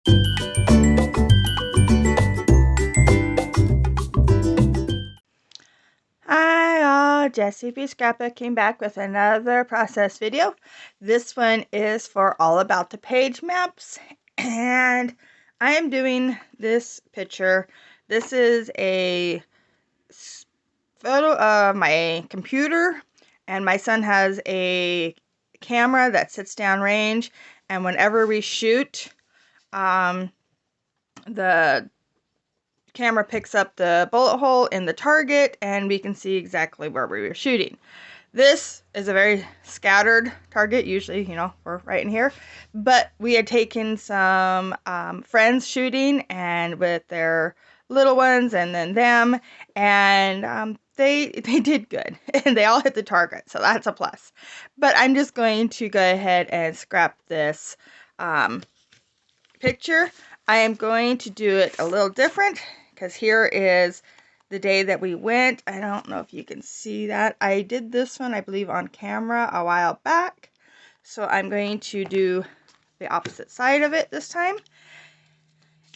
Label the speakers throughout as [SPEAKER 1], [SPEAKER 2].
[SPEAKER 1] Hi all, Jessie B. Scrapbook came back with another process video. This one is for all about the page maps, and I am doing this picture. This is a photo of my computer, and my son has a camera that sits downrange, and whenever we shoot, the camera picks up the bullet hole in the target and we can see exactly where we were shooting. This is a very scattered target, usually, we're right in here, but we had taken some friends shooting and with their little ones and then them, and they did good and they all hit the target, so that's a plus. But I'm just going to go ahead and scrap this picture. I am going to do it a little different because here is the day that we went. I don't know if you can see that. I did this one, I believe, on camera a while back. So I'm going to do the opposite side of it this time.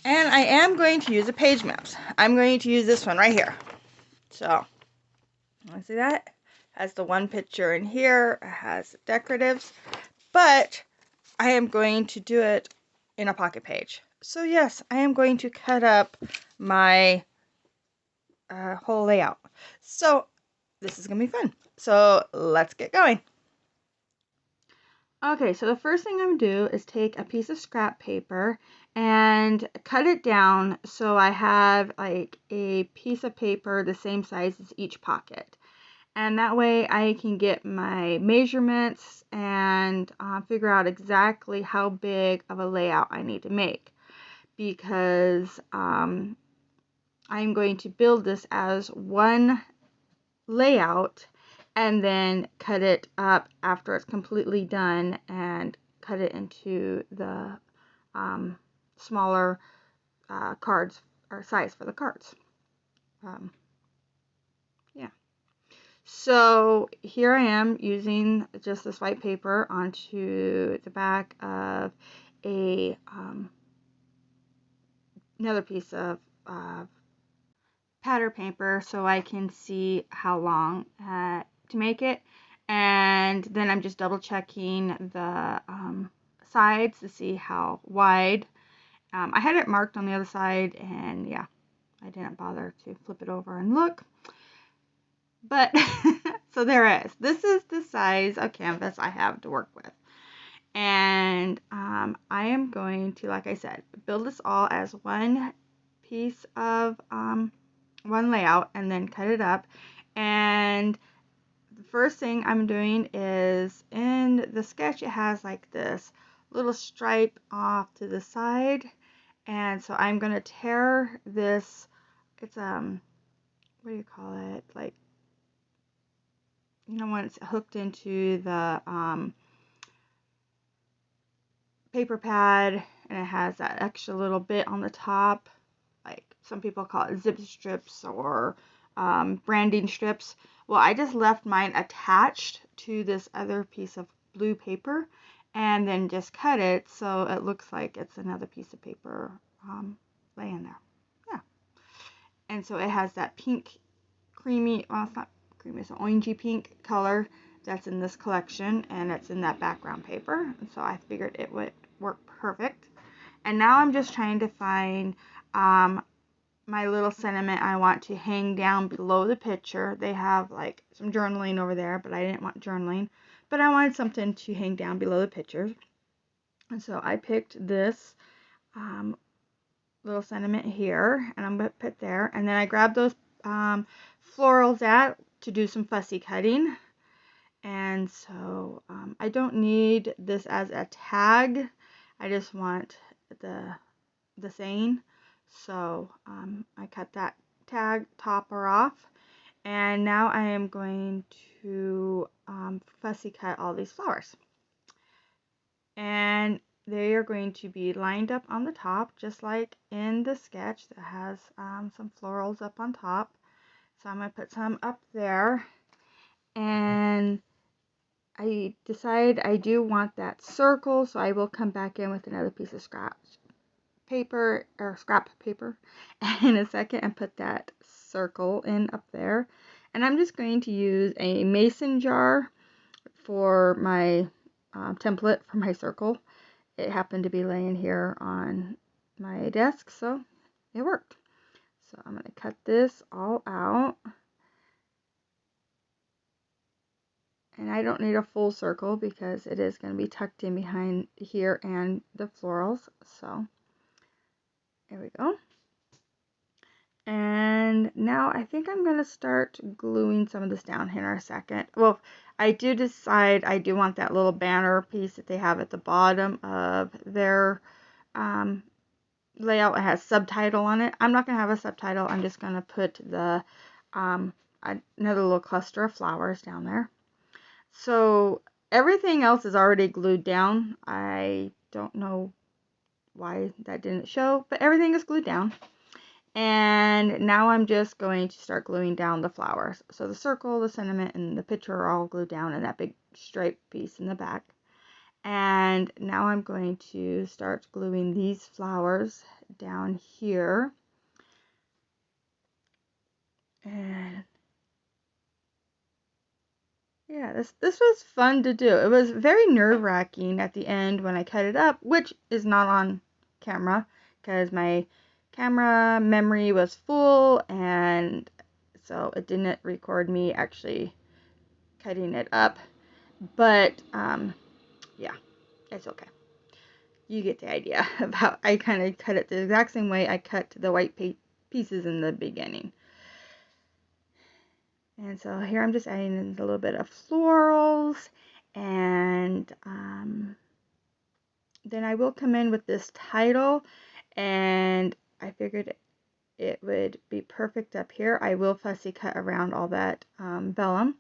[SPEAKER 1] And I am going to use the page maps. I'm going to use this one right here. So, you see that? Has the one picture in here. It has decoratives. But I am going to do it in a pocket page. So yes, I am going to cut up my whole layout. So this is going to be fun. So let's get going. Okay, so the first thing I'm going to do is take a piece of scrap paper and cut it down so I have like a piece of paper the same size as each pocket. And that way I can get my measurements and figure out exactly how big of a layout I need to make, because I'm going to build this as one layout and then cut it up after it's completely done and cut it into the smaller cards or size for the cards. Yeah. So here I am using just this white paper onto the back of a another piece of pattern paper so I can see how long to make it, and then I'm just double checking the sides to see how wide. I had it marked on the other side, and yeah, I didn't bother to flip it over and look. But so there it is. This is the size of canvas I have to work with. And I am going to, like I said, build this all as one piece of one layout and then cut it up. And the first thing I'm doing is, in the sketch it has like this little stripe off to the side, and so I'm going to tear this. It's what do you call it, like, when it's hooked into the paper pad, and it has that extra little bit on the top, like some people call it zip strips or branding strips. Well, I just left mine attached to this other piece of blue paper and then just cut it so it looks like it's another piece of paper laying there. Yeah. And so it has that pink, creamy, well, it's not creamy, it's an orangey pink color that's in this collection, and it's in that background paper. And so I figured it would work perfect. And now I'm just trying to find my little sentiment I want to hang down below the picture. They have like some journaling over there, but I didn't want journaling, but I wanted something to hang down below the picture. And so I picked this little sentiment here, and I'm going to put there. And then I grabbed those florals out to do some fussy cutting. And so I don't need this as a tag. I just want the saying. So I cut that tag topper off, and now I am going to fussy cut all these flowers, and they are going to be lined up on the top just like in the sketch that has some florals up on top. So I'm going to put some up there, and I decide I do want that circle, so I will come back in with another piece of scrap paper or scrap paper in a second and put that circle in up there. And I'm just going to use a mason jar for my template for my circle. It happened to be laying here on my desk, so it worked. So I'm going to cut this all out. And I don't need a full circle because it is going to be tucked in behind here and the florals. So there we go. And now I think I'm going to start gluing some of this down here in a second. Well, I do decide I do want that little banner piece that they have at the bottom of their layout. It has subtitle on it. I'm not going to have a subtitle. I'm just going to put the another little cluster of flowers down there. So everything else is already glued down. I don't know why that didn't show, but everything is glued down. And now I'm just going to start gluing down the flowers. So the circle, the sentiment, and the picture are all glued down in that big stripe piece in the back. And now I'm going to start gluing these flowers down here. And yeah, this was fun to do. It was very nerve-wracking at the end when I cut it up, which is not on camera because my camera memory was full, and so it didn't record me actually cutting it up. But yeah, it's okay. You get the idea of how I kind of cut it the exact same way I cut the white pieces in the beginning. And so here I'm just adding in a little bit of florals, and then I will come in with this title, and I figured it would be perfect up here. I will fussy cut around all that vellum,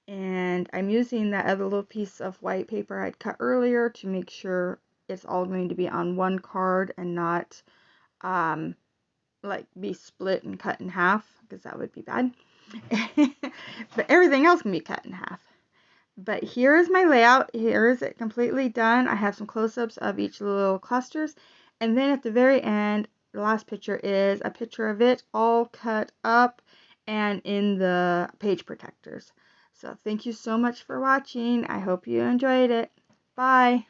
[SPEAKER 1] and I'm using that other little piece of white paper I'd cut earlier to make sure it's all going to be on one card and not like be split and cut in half, because that would be bad. But everything else can be cut in half. But here is my layout. Here is it completely done. I have some close-ups of each little clusters. And then at the very end, the last picture is a picture of it all cut up and in the page protectors. So thank you so much for watching. I hope you enjoyed it. Bye.